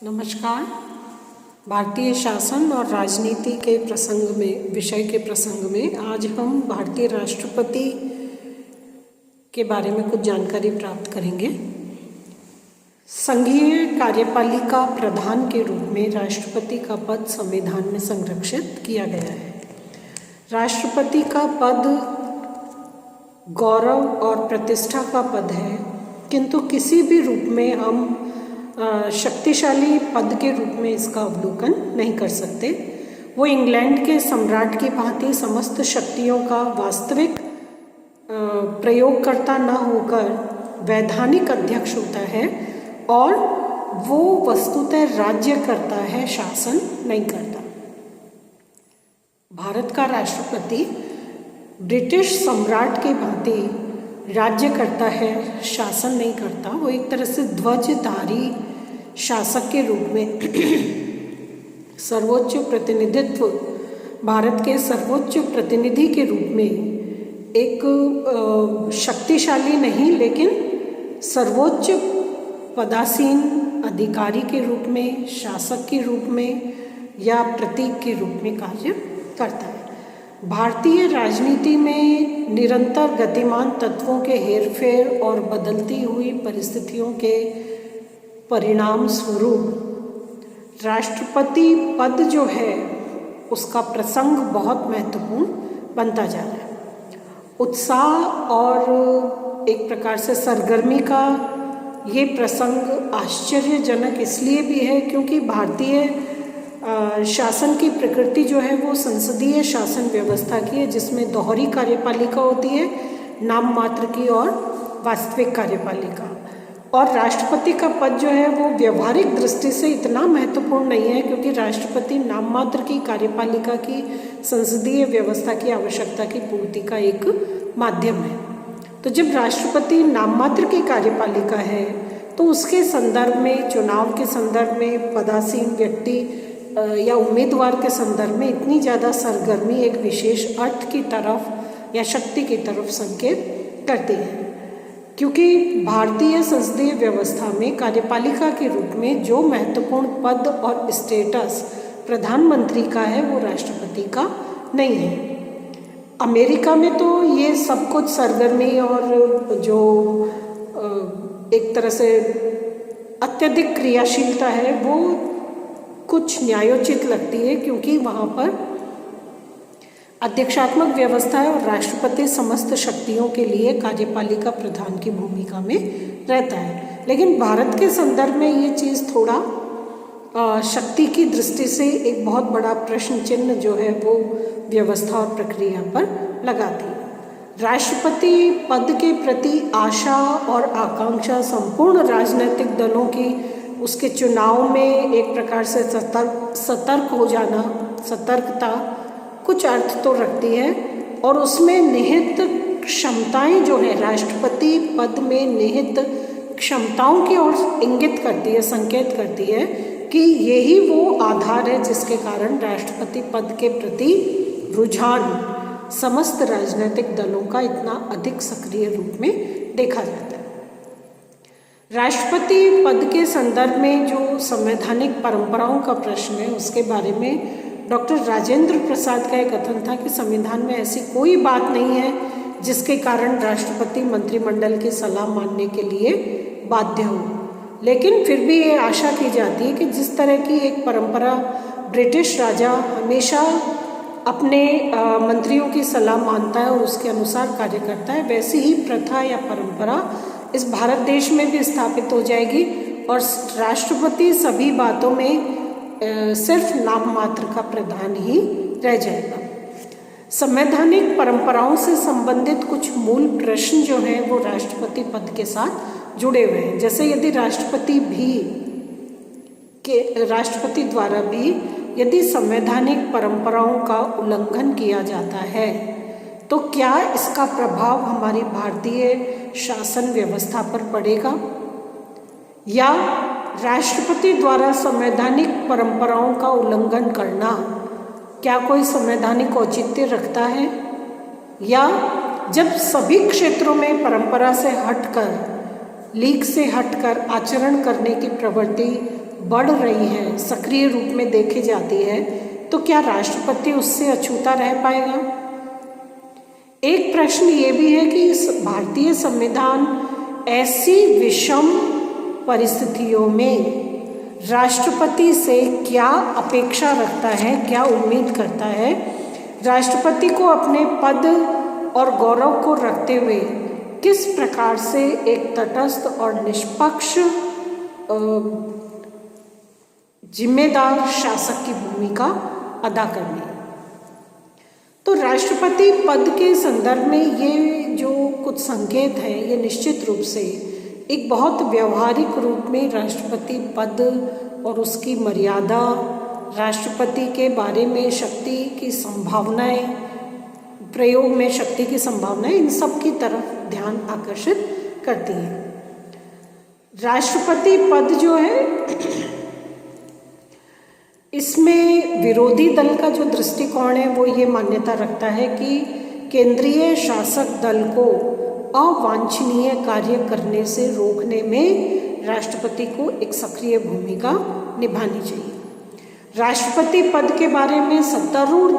नमस्कार। भारतीय शासन और राजनीति के विषय के प्रसंग में आज हम भारतीय राष्ट्रपति के बारे में कुछ जानकारी प्राप्त करेंगे। संघीय कार्यपालिका प्रधान के रूप में राष्ट्रपति का पद संविधान में संरक्षित किया गया है। राष्ट्रपति का पद गौरव और प्रतिष्ठा का पद है, किंतु किसी भी रूप में हम शक्तिशाली पद के रूप में इसका अवलोकन नहीं कर सकते। वो इंग्लैंड के सम्राट की भांति समस्त शक्तियों का वास्तविक प्रयोगकर्ता न होकर वैधानिक अध्यक्ष होता है और वो वस्तुतः राज्य करता है, शासन नहीं करता। भारत का राष्ट्रपति ब्रिटिश सम्राट की भांति राज्य करता है, शासन नहीं करता। वो एक तरह से ध्वजधारी शासक के रूप में सर्वोच्च प्रतिनिधित्व, भारत के सर्वोच्च प्रतिनिधि के रूप में एक शक्तिशाली नहीं लेकिन सर्वोच्च पदासीन अधिकारी के रूप में, शासक के रूप में या प्रतीक के रूप में कार्य करता है। भारतीय राजनीति में निरंतर गतिमान तत्वों के हेरफेर और बदलती हुई परिस्थितियों के परिणाम स्वरूप राष्ट्रपति पद जो है उसका प्रसंग बहुत महत्वपूर्ण बनता जा रहा है। उत्साह और एक प्रकार से सरगर्मी का ये प्रसंग आश्चर्यजनक इसलिए भी है क्योंकि भारतीय शासन की प्रकृति जो है वो संसदीय शासन व्यवस्था की है, जिसमें दोहरी कार्यपालिका होती है, नाम मात्र की और वास्तविक कार्यपालिका। और राष्ट्रपति का पद जो है वो व्यवहारिक दृष्टि से इतना महत्वपूर्ण नहीं है क्योंकि राष्ट्रपति नाम मात्र की कार्यपालिका की संसदीय व्यवस्था की आवश्यकता की पूर्ति का एक माध्यम है। तो जब राष्ट्रपति नाम मात्र की कार्यपालिका है तो उसके संदर्भ में, चुनाव के संदर्भ में, पदासीन व्यक्ति या उम्मीदवार के संदर्भ में इतनी ज़्यादा सरगर्मी एक विशेष अर्थ की तरफ या शक्ति की तरफ संकेत करती है, क्योंकि भारतीय संसदीय व्यवस्था में कार्यपालिका के रूप में जो महत्वपूर्ण पद और स्टेटस प्रधानमंत्री का है वो राष्ट्रपति का नहीं है। अमेरिका में तो ये सब कुछ सरगर्मी और जो एक तरह से अत्यधिक क्रियाशीलता है वो कुछ न्यायोचित लगती है, क्योंकि वहाँ पर अध्यक्षात्मक व्यवस्था है और राष्ट्रपति समस्त शक्तियों के लिए कार्यपालिका प्रधान की भूमिका में रहता है। लेकिन भारत के संदर्भ में ये चीज़ थोड़ा शक्ति की दृष्टि से एक बहुत बड़ा प्रश्न चिन्ह जो है वो व्यवस्था और प्रक्रिया पर लगाती है। राष्ट्रपति पद के प्रति आशा और आकांक्षा संपूर्ण राजनीतिक दलों की उसके चुनाव में एक प्रकार से सतर्क हो जाना, सतर्कता कुछ अर्थ तो रखती है और उसमें निहित क्षमताएं जो है, राष्ट्रपति पद में निहित क्षमताओं की ओर इंगित करती है, संकेत करती है कि यही वो आधार है जिसके कारण राष्ट्रपति पद के प्रति रुझान समस्त राजनीतिक दलों का इतना अधिक सक्रिय रूप में देखा जाता है। राष्ट्रपति पद के संदर्भ में जो संवैधानिक परंपराओं का प्रश्न है उसके बारे में डॉक्टर राजेंद्र प्रसाद का एक कथन था कि संविधान में ऐसी कोई बात नहीं है जिसके कारण राष्ट्रपति मंत्रिमंडल की सलाह मानने के लिए बाध्य हो। लेकिन फिर भी ये आशा की जाती है कि जिस तरह की एक परंपरा ब्रिटिश राजा हमेशा अपने मंत्रियों की सलाह मानता है और उसके अनुसार कार्य करता है, वैसी ही प्रथा या परंपरा इस भारत देश में भी स्थापित हो जाएगी और राष्ट्रपति सभी बातों में सिर्फ नाम मात्र का प्रधान ही रह जाएगा। संवैधानिक परंपराओं से संबंधित कुछ मूल प्रश्न जो हैं वो राष्ट्रपति पद के साथ जुड़े हुए हैं। जैसे यदि राष्ट्रपति द्वारा भी यदि संवैधानिक परंपराओं का उल्लंघन किया जाता है तो क्या इसका प्रभाव हमारी भारतीय शासन व्यवस्था पर पड़ेगा, या राष्ट्रपति द्वारा संवैधानिक परंपराओं का उल्लंघन करना क्या कोई संवैधानिक औचित्य रखता है, या जब सभी क्षेत्रों में परंपरा से हटकर लीक से हटकर आचरण करने की प्रवृत्ति बढ़ रही है, सक्रिय रूप में देखी जाती है, तो क्या राष्ट्रपति उससे अछूता रह पाएगा? एक प्रश्न ये भी है कि इस भारतीय संविधान ऐसी विषम परिस्थितियों में राष्ट्रपति से क्या अपेक्षा रखता है, क्या उम्मीद करता है? राष्ट्रपति को अपने पद और गौरव को रखते हुए किस प्रकार से एक तटस्थ और निष्पक्ष जिम्मेदार शासक की भूमिका अदा करनी है? तो राष्ट्रपति पद के संदर्भ में ये जो कुछ संकेत हैं, ये निश्चित रूप से एक बहुत व्यवहारिक रूप में राष्ट्रपति पद और उसकी मर्यादा, राष्ट्रपति के बारे में शक्ति की संभावनाएं, प्रयोग में शक्ति की संभावनाएं, इन सब की तरफ ध्यान आकर्षित करती है। राष्ट्रपति पद जो है, इसमें विरोधी दल का जो दृष्टिकोण है वो ये मान्यता रखता है कि केंद्रीय शासक दल को अवांछनीय कार्य करने से रोकने में राष्ट्रपति को एक सक्रिय भूमिका निभानी चाहिए। राष्ट्रपति पद के बारे में सत्तारूढ़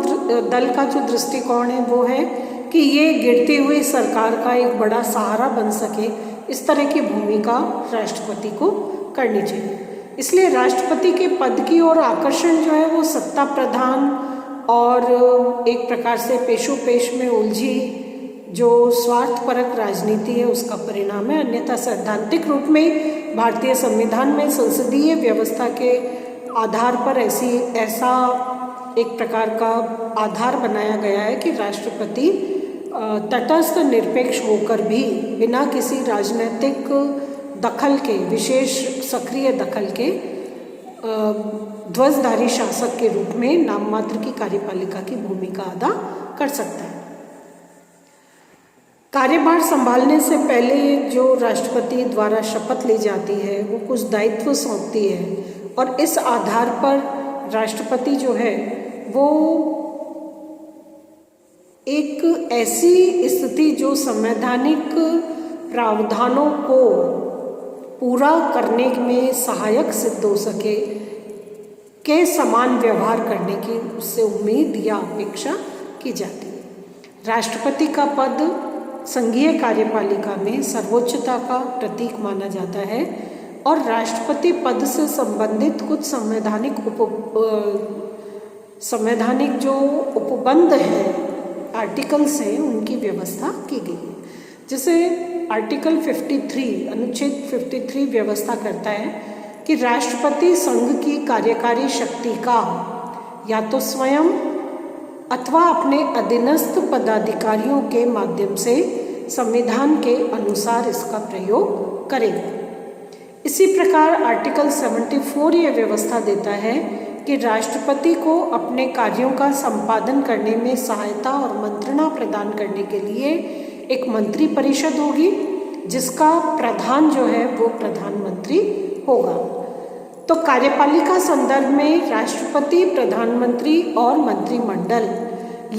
दल का जो दृष्टिकोण है वो है कि ये गिरती हुई सरकार का एक बड़ा सहारा बन सके, इस तरह की भूमिका राष्ट्रपति को करनी चाहिए। इसलिए राष्ट्रपति के पद की ओर आकर्षण जो है वो सत्ता प्रधान और एक प्रकार से पेशोपेश में उलझी जो स्वार्थपरक राजनीति है उसका परिणाम है। अन्यथा सैद्धांतिक रूप में भारतीय संविधान में संसदीय व्यवस्था के आधार पर ऐसा एक प्रकार का आधार बनाया गया है कि राष्ट्रपति तटस्थ निरपेक्ष होकर भी बिना किसी राजनीतिक दखल के, विशेष सक्रिय दखल के, ध्वजधारी शासक के रूप में नाम मात्र की कार्यपालिका की भूमिका अदा कर सकता है। कार्यभार संभालने से पहले जो राष्ट्रपति द्वारा शपथ ली जाती है वो कुछ दायित्व सौंपती है और इस आधार पर राष्ट्रपति जो है वो एक ऐसी स्थिति जो संवैधानिक प्रावधानों को पूरा करने में सहायक सिद्ध हो सके के समान व्यवहार करने की उससे उम्मीद या अपेक्षा की जाती है। राष्ट्रपति का पद संघीय कार्यपालिका में सर्वोच्चता का प्रतीक माना जाता है और राष्ट्रपति पद से संबंधित कुछ संवैधानिक जो उपबंध हैं, आर्टिकल्स हैं, उनकी व्यवस्था की गई है। जैसे आर्टिकल 53, अनुच्छेद 53 व्यवस्था करता है कि राष्ट्रपति संघ की कार्यकारी शक्ति का या तो स्वयं अथवा अपने अधीनस्थ पदाधिकारियों के माध्यम से संविधान के अनुसार इसका प्रयोग करेगा। इसी प्रकार आर्टिकल 74 यह व्यवस्था देता है कि राष्ट्रपति को अपने कार्यों का संपादन करने में सहायता और मंत्रणा प्रदान करने के लिए एक मंत्री परिषद होगी जिसका प्रधान जो है वो प्रधानमंत्री होगा। तो कार्यपालिका संदर्भ में राष्ट्रपति, प्रधानमंत्री और मंत्रिमंडल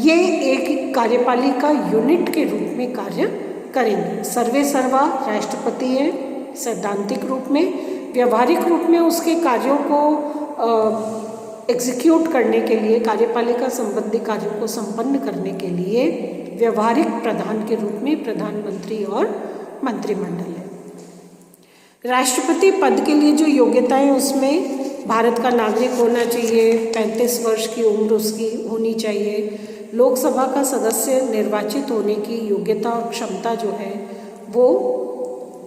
ये एक कार्यपालिका यूनिट के रूप में कार्य करेंगे। सर्वे सर्वा राष्ट्रपति है सैद्धांतिक रूप में, व्यावहारिक रूप में उसके कार्यों को एग्जीक्यूट करने के लिए, कार्यपालिका संबंधी कार्यों को संपन्न करने के लिए व्यवहारिक प्रधान के रूप में प्रधानमंत्री और मंत्रिमंडल है। राष्ट्रपति पद के लिए जो योग्यताएं उसमें भारत का नागरिक होना चाहिए, 35 वर्ष की उम्र उसकी होनी चाहिए, लोकसभा का सदस्य निर्वाचित होने की योग्यता और क्षमता जो है वो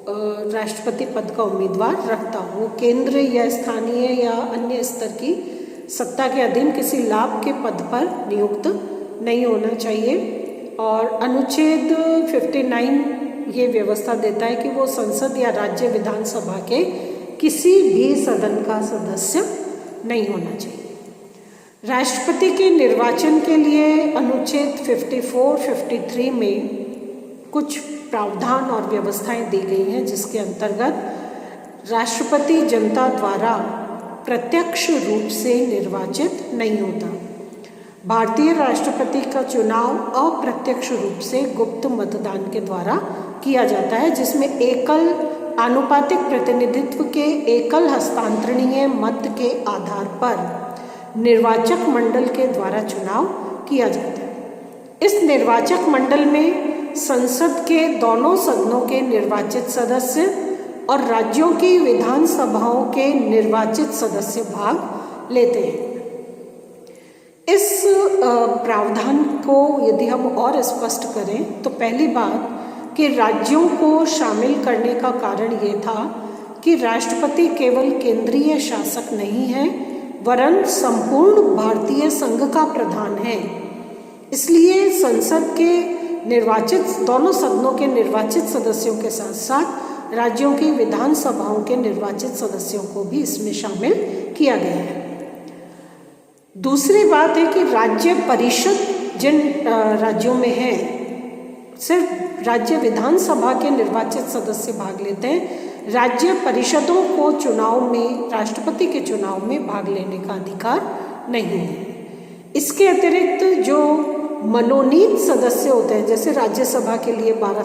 राष्ट्रपति पद का उम्मीदवार रखता हो, केंद्र या स्थानीय या अन्य स्तर की सत्ता के अधीन किसी लाभ के पद पर नियुक्त नहीं होना चाहिए। और अनुच्छेद 59 ये व्यवस्था देता है कि वो संसद या राज्य विधानसभा के किसी भी सदन का सदस्य नहीं होना चाहिए। राष्ट्रपति के निर्वाचन के लिए अनुच्छेद 54-53 में कुछ प्रावधान और व्यवस्थाएं दी गई हैं जिसके अंतर्गत राष्ट्रपति जनता द्वारा प्रत्यक्ष रूप से निर्वाचित नहीं होता। भारतीय राष्ट्रपति का चुनाव अप्रत्यक्ष रूप से गुप्त मतदान के द्वारा किया जाता है जिसमें एकल आनुपातिक प्रतिनिधित्व के एकल हस्तांतरणीय मत के आधार पर निर्वाचक मंडल के द्वारा चुनाव किया जाता है। इस निर्वाचक मंडल में संसद के दोनों सदनों के निर्वाचित सदस्य और राज्यों की विधानसभाओं के निर्वाचित सदस्य भाग लेते हैं। इस प्रावधान को यदि हम और स्पष्ट करें तो पहली बात कि राज्यों को शामिल करने का कारण ये था कि राष्ट्रपति केवल केंद्रीय शासक नहीं है वरन संपूर्ण भारतीय संघ का प्रधान है। इसलिए संसद के निर्वाचित दोनों सदनों के निर्वाचित सदस्यों के साथ साथ राज्यों की विधानसभाओं के निर्वाचित सदस्यों को भी इसमें शामिल किया गया है। दूसरी बात है कि राज्य परिषद जिन राज्यों में है सिर्फ राज्य विधानसभा के निर्वाचित सदस्य भाग लेते हैं। राज्य परिषदों को चुनाव में, राष्ट्रपति के चुनाव में भाग लेने का अधिकार नहीं है। इसके अतिरिक्त जो मनोनीत सदस्य होते हैं, जैसे राज्यसभा के लिए 12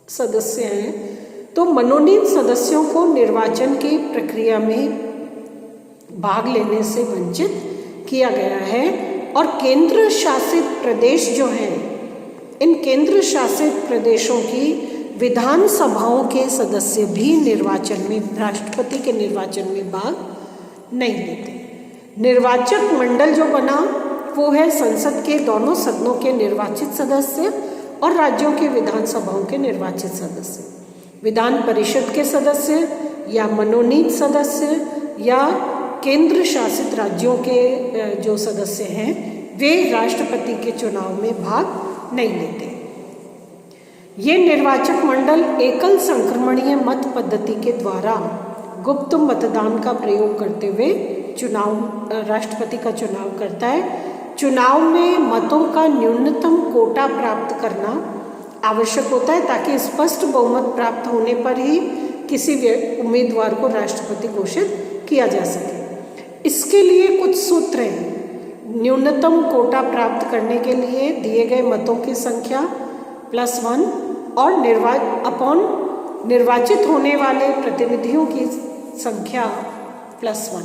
सदस्य हैं, तो मनोनीत सदस्यों को निर्वाचन की प्रक्रिया में भाग लेने से वंचित किया गया है। और केंद्र शासित प्रदेश जो हैं, इन केंद्र शासित प्रदेशों की विधानसभाओं के सदस्य भी निर्वाचन में, राष्ट्रपति के निर्वाचन में भाग नहीं लेते। निर्वाचक मंडल जो बना वो है संसद के दोनों सदनों के निर्वाचित सदस्य और राज्यों के विधानसभाओं के निर्वाचित सदस्य, विधान परिषद के सदस्य या मनोनीत सदस्य या केंद्र शासित राज्यों के जो सदस्य हैं वे राष्ट्रपति के चुनाव में भाग नहीं लेते। ये निर्वाचक मंडल एकल संक्रमणीय मत पद्धति के द्वारा गुप्त मतदान का प्रयोग करते हुए राष्ट्रपति का चुनाव करता है। चुनाव में मतों का न्यूनतम कोटा प्राप्त करना आवश्यक होता है ताकि स्पष्ट बहुमत प्राप्त होने पर ही किसी उम्मीदवार को राष्ट्रपति घोषित किया जा सके। इसके लिए कुछ सूत्र हैं। न्यूनतम कोटा प्राप्त करने के लिए दिए गए मतों की संख्या +1 और निर्वाचित होने वाले प्रतिनिधियों की संख्या +1।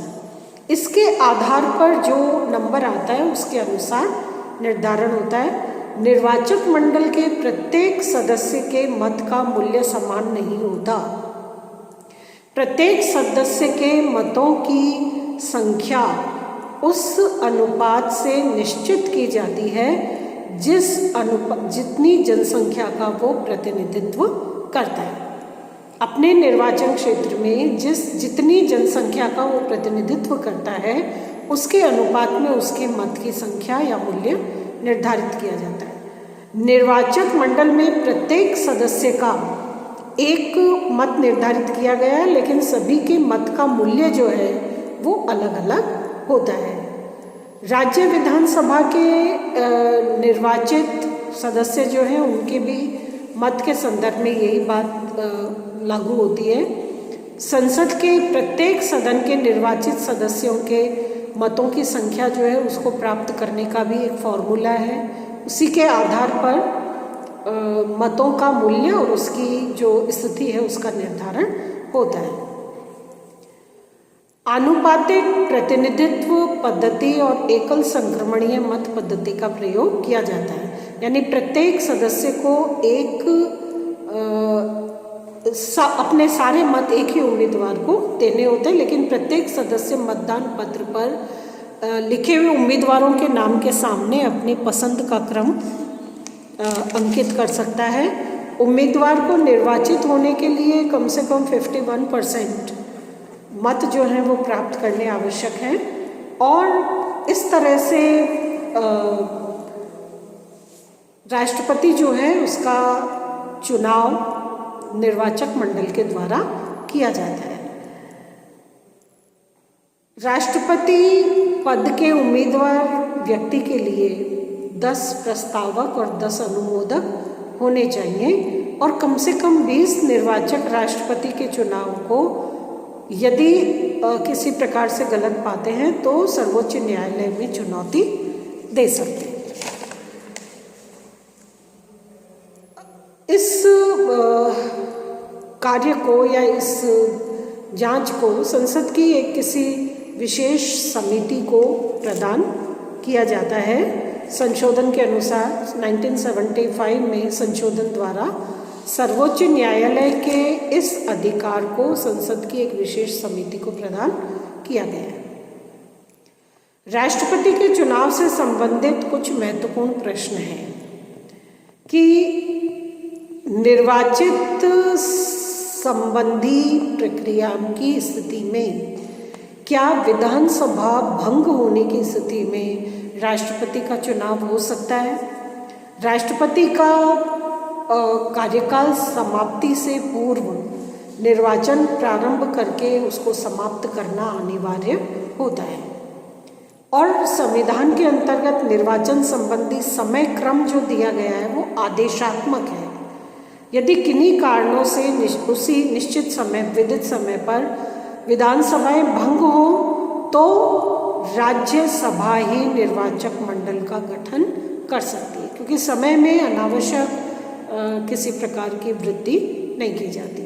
इसके आधार पर जो नंबर आता है उसके अनुसार निर्धारण होता है। निर्वाचक मंडल के प्रत्येक सदस्य के मत का मूल्य समान नहीं होता। प्रत्येक सदस्य के मतों की संख्या उस अनुपात से निश्चित की जाती है जितनी जनसंख्या का वो प्रतिनिधित्व करता है। अपने निर्वाचन क्षेत्र में जितनी जनसंख्या का वो प्रतिनिधित्व करता है उसके अनुपात में उसके मत की संख्या या मूल्य निर्धारित किया जाता है। निर्वाचक मंडल में प्रत्येक सदस्य का एक मत निर्धारित किया गया है, लेकिन सभी के मत का मूल्य जो है वो अलग अलग होता है। राज्य विधानसभा के निर्वाचित सदस्य जो हैं उनके भी मत के संदर्भ में यही बात लागू होती है। संसद के प्रत्येक सदन के निर्वाचित सदस्यों के मतों की संख्या जो है उसको प्राप्त करने का भी एक फॉर्मूला है। उसी के आधार पर मतों का मूल्य और उसकी जो स्थिति है उसका निर्धारण होता है। आनुपातिक प्रतिनिधित्व पद्धति और एकल संक्रमणीय मत पद्धति का प्रयोग किया जाता है। यानी प्रत्येक सदस्य को अपने सारे मत एक ही उम्मीदवार को देने होते हैं, लेकिन प्रत्येक सदस्य मतदान पत्र पर लिखे हुए उम्मीदवारों के नाम के सामने अपनी पसंद का क्रम अंकित कर सकता है। उम्मीदवार को निर्वाचित होने के लिए कम से कम 51% मत जो हैं वो प्राप्त करने आवश्यक हैं और इस तरह से राष्ट्रपति जो है उसका चुनाव निर्वाचक मंडल के द्वारा किया जाता है। राष्ट्रपति पद के उम्मीदवार व्यक्ति के लिए 10 प्रस्तावक और 10 अनुमोदक होने चाहिए और कम से कम 20 निर्वाचक राष्ट्रपति के चुनाव को यदि किसी प्रकार से गलत पाते हैं तो सर्वोच्च न्यायालय में चुनौती दे सकते हैं। इस कार्य को या इस जांच को संसद की एक किसी विशेष समिति को प्रदान किया जाता है। संशोधन के अनुसार 1975 में संशोधन द्वारा सर्वोच्च न्यायालय के इस अधिकार को संसद की एक विशेष समिति को प्रदान किया गया है। राष्ट्रपति के चुनाव से संबंधित कुछ महत्वपूर्ण प्रश्न हैं कि निर्वाचित संबंधी प्रक्रिया की स्थिति में क्या विधानसभा भंग होने की स्थिति में राष्ट्रपति का चुनाव हो सकता है। राष्ट्रपति का कार्यकाल समाप्ति से पूर्व निर्वाचन प्रारंभ करके उसको समाप्त करना अनिवार्य होता है और संविधान के अंतर्गत निर्वाचन संबंधी समय क्रम जो दिया गया है वो आदेशात्मक है। यदि किन्हीं कारणों से उसी निश्चित समय विदित समय पर विधानसभाएं भंग हो तो राज्यसभा ही निर्वाचक मंडल का गठन कर सकती है, क्योंकि समय में अनावश्यक किसी प्रकार की वृद्धि नहीं की जाती।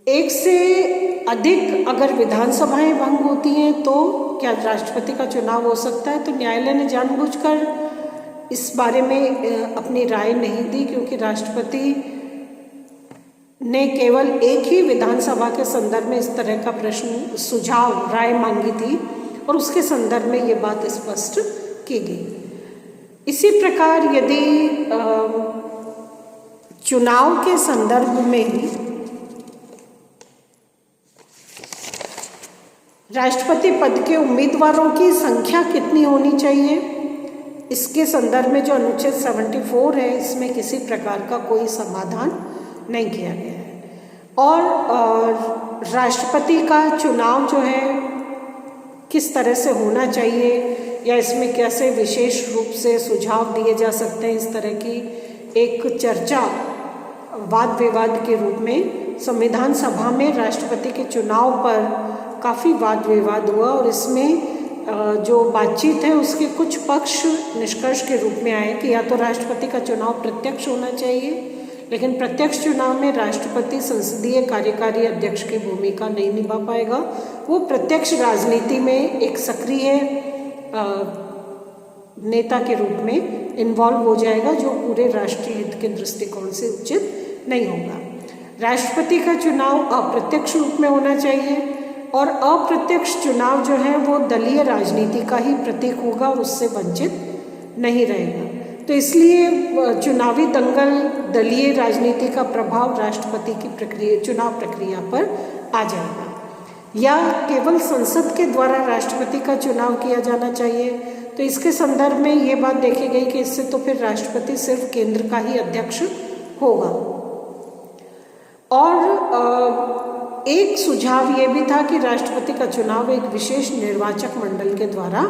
एक से अधिक अगर विधानसभाएं भंग होती हैं तो क्या राष्ट्रपति का चुनाव हो सकता है। तो न्यायालय ने जानबूझकर इस बारे में अपनी राय नहीं दी, क्योंकि राष्ट्रपति ने केवल एक ही विधानसभा के संदर्भ में इस तरह का प्रश्न सुझाव राय मांगी थी और उसके संदर्भ में ये बात स्पष्ट की गई। इसी प्रकार यदि चुनाव के संदर्भ में राष्ट्रपति पद के उम्मीदवारों की संख्या कितनी होनी चाहिए, इसके संदर्भ में जो अनुच्छेद 74 है इसमें किसी प्रकार का कोई समाधान नहीं किया गया है। और राष्ट्रपति का चुनाव जो है किस तरह से होना चाहिए या इसमें कैसे विशेष रूप से सुझाव दिए जा सकते हैं, इस तरह की एक चर्चा वाद विवाद के रूप में संविधान सभा में राष्ट्रपति के चुनाव पर काफ़ी वाद विवाद हुआ और इसमें जो बातचीत है उसके कुछ पक्ष निष्कर्ष के रूप में आए कि या तो राष्ट्रपति का चुनाव प्रत्यक्ष होना चाहिए, लेकिन प्रत्यक्ष चुनाव में राष्ट्रपति संसदीय कार्यकारी अध्यक्ष की भूमिका नहीं निभा पाएगा। वो प्रत्यक्ष राजनीति में एक सक्रिय नेता के रूप में इन्वॉल्व हो जाएगा, जो पूरे राष्ट्रीय हित के दृष्टिकोण से उचित नहीं होगा। राष्ट्रपति का चुनाव अप्रत्यक्ष रूप में होना चाहिए और अप्रत्यक्ष चुनाव जो है वो दलीय राजनीति का ही प्रतीक होगा और उससे वंचित नहीं रहेगा। तो इसलिए चुनावी दंगल दलीय राजनीति का प्रभाव राष्ट्रपति की चुनाव प्रक्रिया पर आ जाएगा। या केवल संसद के द्वारा राष्ट्रपति का चुनाव किया जाना चाहिए, तो इसके संदर्भ में ये बात देखी गई कि इससे तो फिर राष्ट्रपति सिर्फ केंद्र का ही अध्यक्ष होगा। और एक सुझाव ये भी था कि राष्ट्रपति का चुनाव एक विशेष निर्वाचक मंडल के द्वारा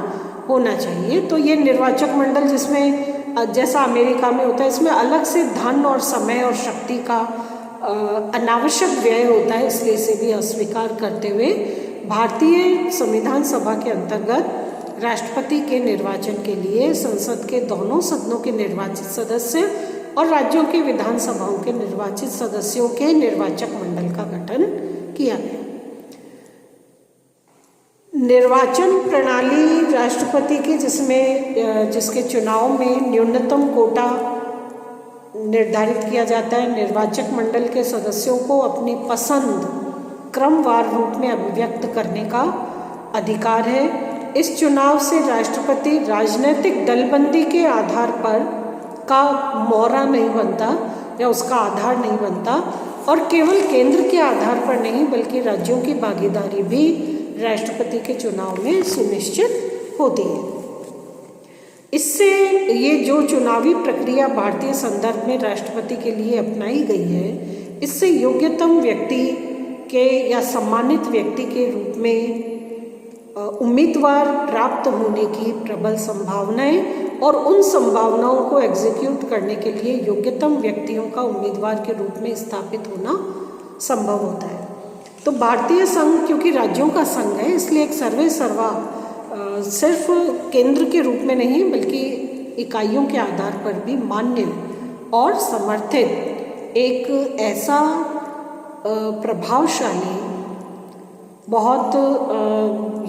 होना चाहिए। तो ये निर्वाचक मंडल जिसमें जैसा अमेरिका में होता है, इसमें अलग से धन और समय और शक्ति का अनावश्यक व्यय होता है, इसलिए इसे भी अस्वीकार करते हुए भारतीय संविधान सभा के अंतर्गत राष्ट्रपति के निर्वाचन के लिए संसद के दोनों सदनों के निर्वाचित सदस्य और राज्यों के विधानसभाओं के निर्वाचित सदस्यों के निर्वाचक मंडल का गठन किया गया। निर्वाचन प्रणाली राष्ट्रपति की जिसके चुनाव में न्यूनतम कोटा निर्धारित किया जाता है। निर्वाचक मंडल के सदस्यों को अपनी पसंद क्रमवार रूप में अभिव्यक्त करने का अधिकार है। इस चुनाव से राष्ट्रपति राजनीतिक दलबंदी के आधार पर का मोहरा नहीं बनता या उसका आधार नहीं बनता और केवल केंद्र के आधार पर नहीं बल्कि राज्यों की भागीदारी भी राष्ट्रपति के चुनाव में सुनिश्चित होती है। इससे ये जो चुनावी प्रक्रिया भारतीय संदर्भ में राष्ट्रपति के लिए अपनाई गई है, इससे योग्यतम व्यक्ति के या सम्मानित व्यक्ति के रूप में उम्मीदवार प्राप्त होने की प्रबल संभावनाएं और उन संभावनाओं को एग्जीक्यूट करने के लिए योग्यतम व्यक्तियों का उम्मीदवार के रूप में स्थापित होना संभव होता है। तो भारतीय संघ क्योंकि राज्यों का संघ है, इसलिए एक सर्वे सर्वा सिर्फ केंद्र के रूप में नहीं बल्कि इकाइयों के आधार पर भी मान्य और समर्थित एक ऐसा प्रभावशाली, बहुत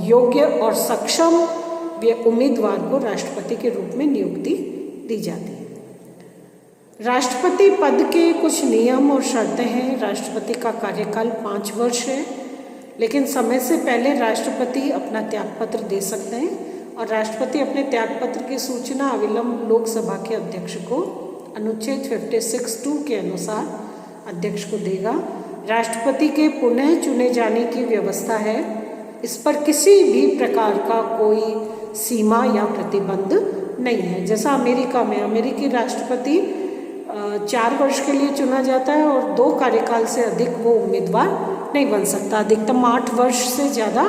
योग्य और सक्षम उम्मीदवार को राष्ट्रपति के रूप में नियुक्ति दी जाती है। राष्ट्रपति पद के कुछ नियम और शर्तें हैं। राष्ट्रपति का कार्यकाल 5 वर्ष है, लेकिन समय से पहले राष्ट्रपति अपना त्यागपत्र दे सकते हैं और राष्ट्रपति अपने त्यागपत्र की सूचना अविलंब लोकसभा के अध्यक्ष को अनुच्छेद 56(2) के अनुसार अध्यक्ष को देगा। राष्ट्रपति के पुनः चुने जाने की व्यवस्था है। इस पर किसी भी प्रकार का कोई सीमा या प्रतिबंध नहीं है। जैसा अमेरिका में अमेरिकी राष्ट्रपति 4 वर्ष के लिए चुना जाता है और 2 कार्यकाल से अधिक वो उम्मीदवार नहीं बन सकता। अधिकतम 8 वर्ष से ज़्यादा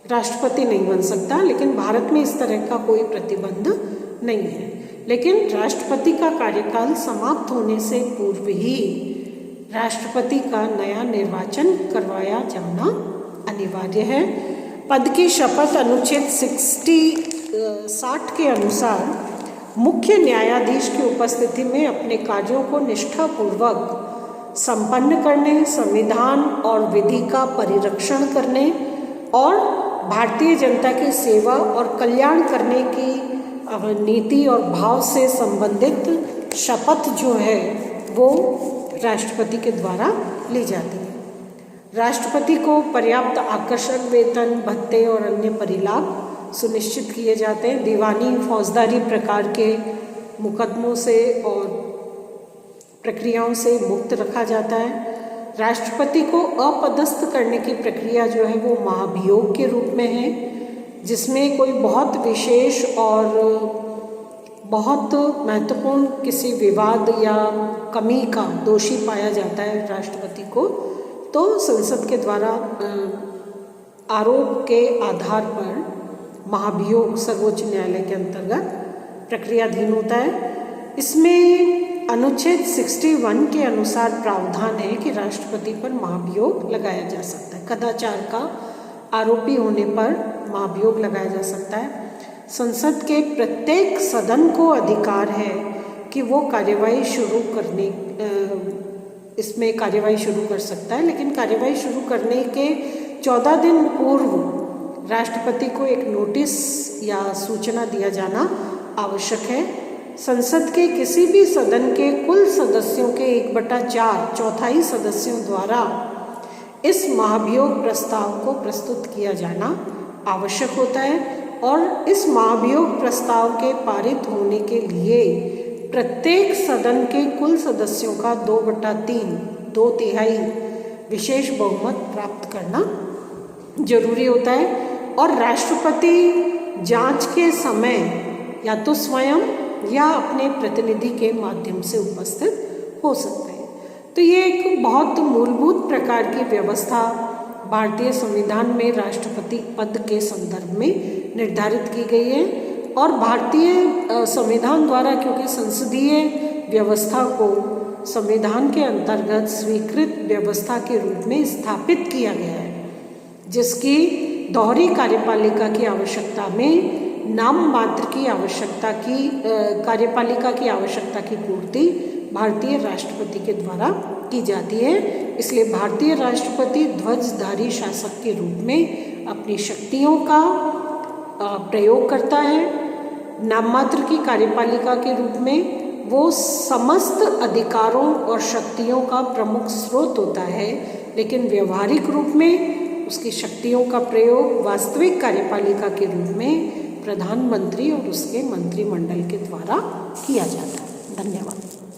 राष्ट्रपति नहीं बन सकता, लेकिन भारत में इस तरह का कोई प्रतिबंध नहीं है। लेकिन राष्ट्रपति का कार्यकाल समाप्त होने से पूर्व ही राष्ट्रपति का नया निर्वाचन करवाया जाना अनिवार्य है। पद की शपथ अनुच्छेद 60 के अनुसार मुख्य न्यायाधीश की उपस्थिति में अपने कार्यों को निष्ठापूर्वक संपन्न करने, संविधान और विधि का परिरक्षण करने और भारतीय जनता की सेवा और कल्याण करने की नीति और भाव से संबंधित शपथ जो है वो राष्ट्रपति के द्वारा ली जाती है। राष्ट्रपति को पर्याप्त आकर्षक वेतन, भत्ते और अन्य परिलाभ सुनिश्चित किए जाते हैं। दीवानी, फौजदारी प्रकार के मुकदमों से और प्रक्रियाओं से मुक्त रखा जाता है। राष्ट्रपति को अपदस्थ करने की प्रक्रिया जो है वो महाभियोग के रूप में है, जिसमें कोई बहुत विशेष और बहुत महत्वपूर्ण किसी विवाद या कमी का दोषी पाया जाता है राष्ट्रपति को, तो संसद के द्वारा आरोप के आधार पर महाभियोग सर्वोच्च न्यायालय के अंतर्गत प्रक्रियाधीन होता है। इसमें अनुच्छेद 61 के अनुसार प्रावधान है कि राष्ट्रपति पर महाभियोग लगाया जा सकता है। कदाचार का आरोपी होने पर महाभियोग लगाया जा सकता है। संसद के प्रत्येक सदन को अधिकार है कि वो कार्यवाही शुरू करने इसमें कार्यवाही शुरू कर सकता है, लेकिन कार्यवाही शुरू करने के 14 दिन पूर्व राष्ट्रपति को एक नोटिस या सूचना दिया जाना आवश्यक है। संसद के किसी भी सदन के कुल सदस्यों के 1/4 चौथाई सदस्यों द्वारा इस महाभियोग प्रस्ताव को प्रस्तुत किया जाना आवश्यक होता है और इस महाभियोग प्रस्ताव के पारित होने के लिए प्रत्येक सदन के कुल सदस्यों का 2/3 2/3 विशेष बहुमत प्राप्त करना जरूरी होता है। और राष्ट्रपति जांच के समय या तो स्वयं या अपने प्रतिनिधि के माध्यम से उपस्थित हो सकते हैं। तो ये एक बहुत मूलभूत प्रकार की व्यवस्था भारतीय संविधान में राष्ट्रपति पद के संदर्भ में निर्धारित की गई है और भारतीय संविधान द्वारा, क्योंकि संसदीय व्यवस्था को संविधान के अंतर्गत स्वीकृत व्यवस्था के रूप में स्थापित किया गया है, जिसकी दोहरी कार्यपालिका की आवश्यकता में नाम मात्र की आवश्यकता की कार्यपालिका की आवश्यकता की पूर्ति भारतीय राष्ट्रपति के द्वारा की जाती है। इसलिए भारतीय राष्ट्रपति ध्वजधारी शासक के रूप में अपनी शक्तियों का प्रयोग करता है। नाम मात्र की कार्यपालिका के रूप में वो समस्त अधिकारों और शक्तियों का प्रमुख स्रोत होता है, लेकिन व्यवहारिक रूप में उसकी शक्तियों का प्रयोग वास्तविक कार्यपालिका के रूप में प्रधानमंत्री और उसके मंत्रिमंडल के द्वारा किया जाता है। धन्यवाद।